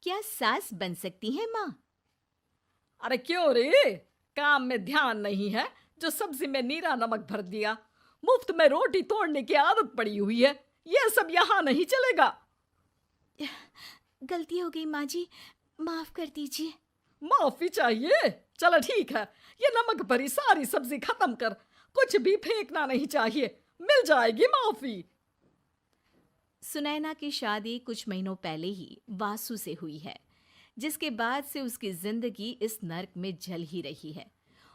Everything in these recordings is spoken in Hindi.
क्या सास बन सकती है माँ? अरे क्यों रे? काम में ध्यान नहीं है जो सब्जी में नीरा नमक भर दिया। मुफ्त में रोटी तोड़ने की आदत पड़ी हुई है। यह सब यहाँ नहीं चलेगा। गलती हो गई माँ जी, माफ कर दीजिए। माफी चाहिए? चलो ठीक है, ये नमक भरी सारी सब्जी खत्म कर। कुछ भी फेंकना नहीं चाहिए, मिल जाएगी माफी। सुनैना की शादी कुछ महीनों पहले ही वासु से हुई है, जिसके बाद से उसकी जिंदगी इस नर्क में जल ही रही है।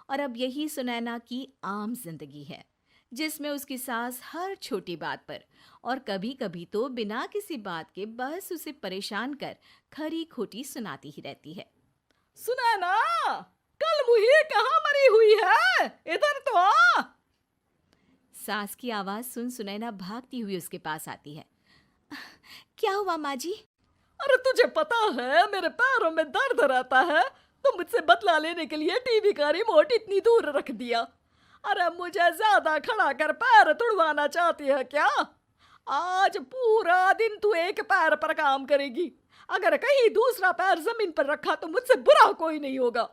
और अब यही सुनैना की आम जिंदगी है, जिसमें उसकी सास हर छोटी बात पर और कभी कभी तो बिना किसी बात के बस उसे परेशान कर खरी खोटी सुनाती ही रहती है। सुनैना, कल मुही कहाँ मरी हुई है? इधर तो आ। सास की आवाज सुन सुनैना भागती हुई उसके पास आती है। क्या हुआ माँ जी? अरे तुझे पता है मेरे पैरों में दर्द रहता है, तो मुझसे बदला लेने के लिए टीवी का रिमोट इतनी दूर रख दिया। अरे मुझे ज्यादा खड़ा कर पैर तुड़वाना चाहती है क्या? आज पूरा दिन तू एक पैर पर काम करेगी। अगर कहीं दूसरा पैर जमीन पर रखा तो मुझसे बुरा कोई नहीं होगा।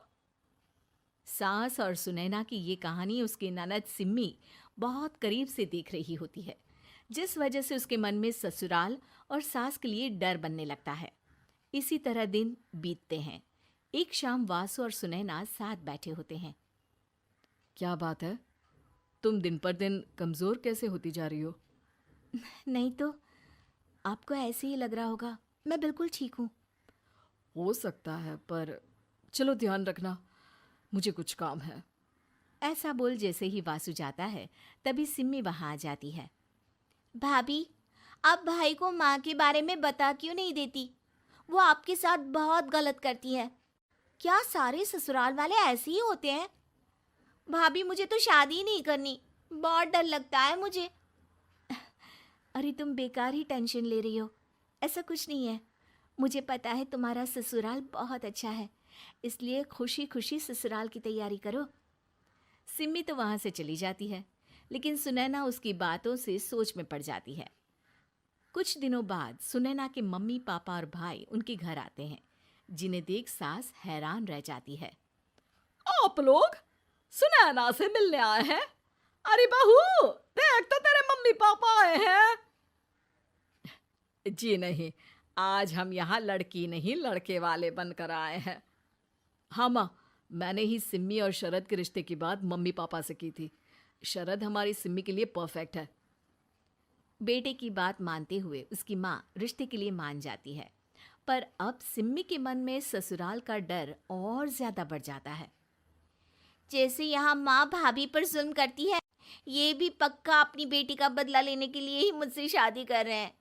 सास और सुनैना की ये कहानी उसकी ननद सिम्मी बहुत करीब से देख रही होती है, जिस वजह से उसके मन में ससुराल और सास के लिए डर बनने लगता है। इसी तरह दिन बीतते हैं। एक शाम वासु और सुनैना साथ बैठे होते हैं। क्या बात है? तुम दिन पर दिन कमजोर कैसे होती जा रही हो? नहीं तो, आपको ऐसे ही लग रहा होगा, मैं बिल्कुल ठीक हूँ। हो सकता है, पर चलो ध्यान रखना, मुझे कुछ काम है। ऐसा बोल जैसे ही वासु जाता है, तभी सिम्मी वहां आ जाती है। भाभी, आप भाई को माँ के बारे में बता क्यों नहीं देती? वो आपके साथ बहुत गलत करती है। क्या सारे ससुराल वाले ऐसे ही होते हैं? भाभी, मुझे तो शादी ही नहीं करनी, बहुत डर लगता है मुझे। अरे तुम बेकार ही टेंशन ले रही हो, ऐसा कुछ नहीं है। मुझे पता है तुम्हारा ससुराल बहुत अच्छा है, इसलिए खुशी खुशी ससुराल की तैयारी करो। सिम्मी तो वहां से चली जाती है, लेकिन सुनैना उसकी बातों से सोच में पड़ जाती है। कुछ दिनों बाद सुनैना के मम्मी पापा और भाई उनके घर आते हैं, जिन्हें देख सास हैरान रह जाती है। आप लोग सुनैना से मिलने आए हैं? अरे बहू, देख तो तेरे मम्मी पापा आए हैं। जी नहीं, आज हम यहाँ लड़की नहीं लड़के वाले बनकर आए हैं। हाँ माँ, मैंने ही सिम्मी और शरद के रिश्ते की बात मम्मी पापा से की थी। शरद हमारी सिम्मी के लिए परफेक्ट है। बेटे की बात मानते हुए उसकी माँ रिश्ते के लिए मान जाती है, पर अब सिम्मी के मन में ससुराल का डर और ज्यादा बढ़ जाता है। जैसे यहाँ माँ भाभी पर जुल्म करती है, ये भी पक्का अपनी बेटी का बदला लेने के लिए ही मुझसे शादी कर रहे हैं।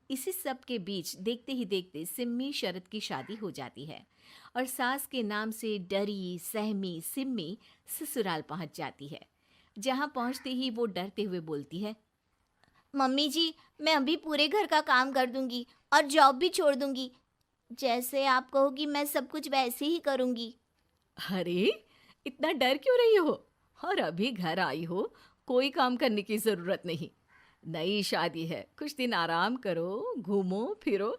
इसी सब के बीच देखते ही देखते सिम्मी शरद की शादी हो जाती है और सास के नाम से डरी सहमी सिम्मी ससुराल पहुंच जाती है। जहां पहुंचते ही वो डरते हुए बोलती है, मम्मी जी, मैं अभी पूरे घर का काम कर दूंगी और जॉब भी छोड़ दूंगी। जैसे आप कहोगी मैं सब कुछ वैसे ही करूंगी। अरे, इतना डर क्यों रही हो? और अभी घर आई हो, कोई काम करने की जरूरत नहीं। नई शादी है, कुछ दिन आराम करो, घूमो फिरो।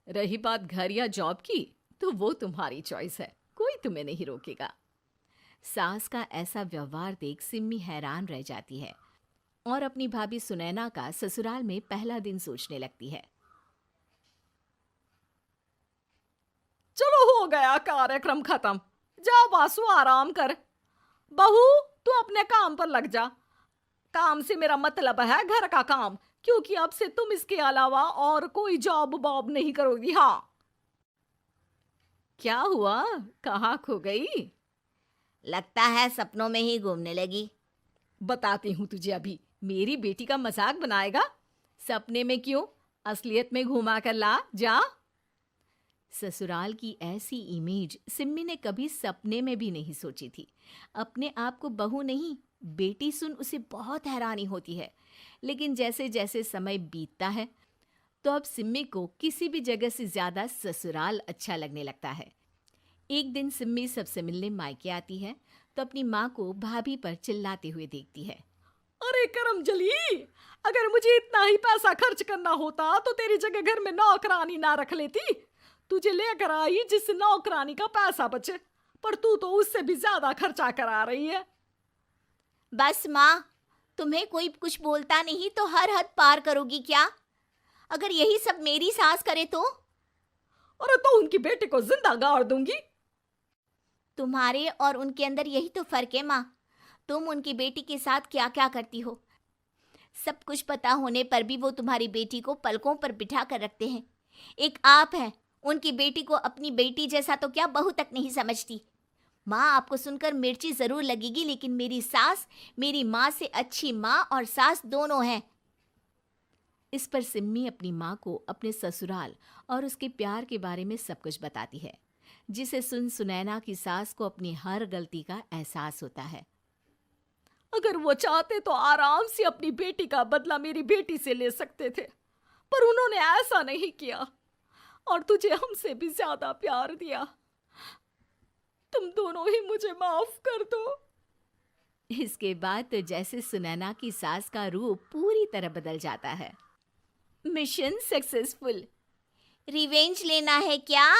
रही बात घर या जॉब की, तो वो तुम्हारी चॉइस है, कोई तुम्हें नहीं रोकेगा। सास का ऐसा व्यवहार देख सिम्मी हैरान रह जाती है और अपनी भाभी सुनैना का ससुराल में पहला दिन सोचने लगती है। चलो, हो गया कार्यक्रम खत्म। जा वासु, आराम कर। बहू, तू अपने काम पर लग जा। काम से मेरा मतलब है घर का काम, क्योंकि अब से तुम इसके अलावा और कोई जॉब बॉब नहीं करोगी। हाँ। क्या हुआ? कहाँ खो गई? लगता है सपनों में ही घूमने लगी। बताती हूँ तुझे अभी। मेरी बेटी का मजाक बनाएगा? सपने में क्यों, असलियत में घुमा कर ला। जा। ससुराल की ऐसी इमेज सिम्मी ने कभी सपने में भी नहीं सोची थी। अपने आप को बहू नहीं, बेटी सुन उसे बहुत हैरानी होती है। लेकिन जैसे जैसे समय बीतता है, तो अब सिम्मी को किसी भी जगह से ज्यादा ससुराल अच्छा लगने लगता है। एक दिन सिम्मी सबसे मिलने मायके आती है, तो अपनी माँ को भाभी पर चिल्लाते हुए देखती है। अरे करमजली, अगर मुझे इतना ही पैसा खर्च करना होता तो तेरी जगह घर में नौकरानी ना रख लेती। तुझे लेकर आई जिससे नौकरानी का पैसा बचे, पर तू तो उससे भी ज्यादा खर्चा करा रही है। बस माँ, तुम्हें कोई कुछ बोलता नहीं तो हर हद पार करोगी क्या? अगर यही सब मेरी सास करे तो? अरे तो उनकी बेटी को जिंदा गाड़ दूंगी। तुम्हारे और उनके अंदर यही तो फर्क है माँ। तुम उनकी बेटी के साथ क्या क्या करती हो, सब कुछ पता होने पर भी वो तुम्हारी बेटी को पलकों पर बिठा कर रखते हैं। एक आप हैं, उनकी बेटी को अपनी बेटी जैसा तो क्या बहू तक नहीं समझती। माँ, आपको सुनकर मिर्ची जरूर लगेगी, लेकिन मेरी सास मेरी माँ से अच्छी माँ और सास दोनों हैं। इस पर सिम्मी अपनी माँ को अपने ससुराल और उसके प्यार के बारे में सब कुछ बताती है, जिसे सुन सुनैना की सास को अपनी हर गलती का एहसास होता है। अगर वो चाहते तो आराम से अपनी बेटी का बदला मेरी बेटी से ले सकते थे, पर उन्होंने ऐसा नहीं किया और तुझे हमसे भी ज्यादा प्यार दिया। तुम दोनों ही मुझे माफ कर दो। इसके बाद तो जैसे सुनैना की सास का रूप पूरी तरह बदल जाता है। Mission successful. रिवेंज लेना है क्या?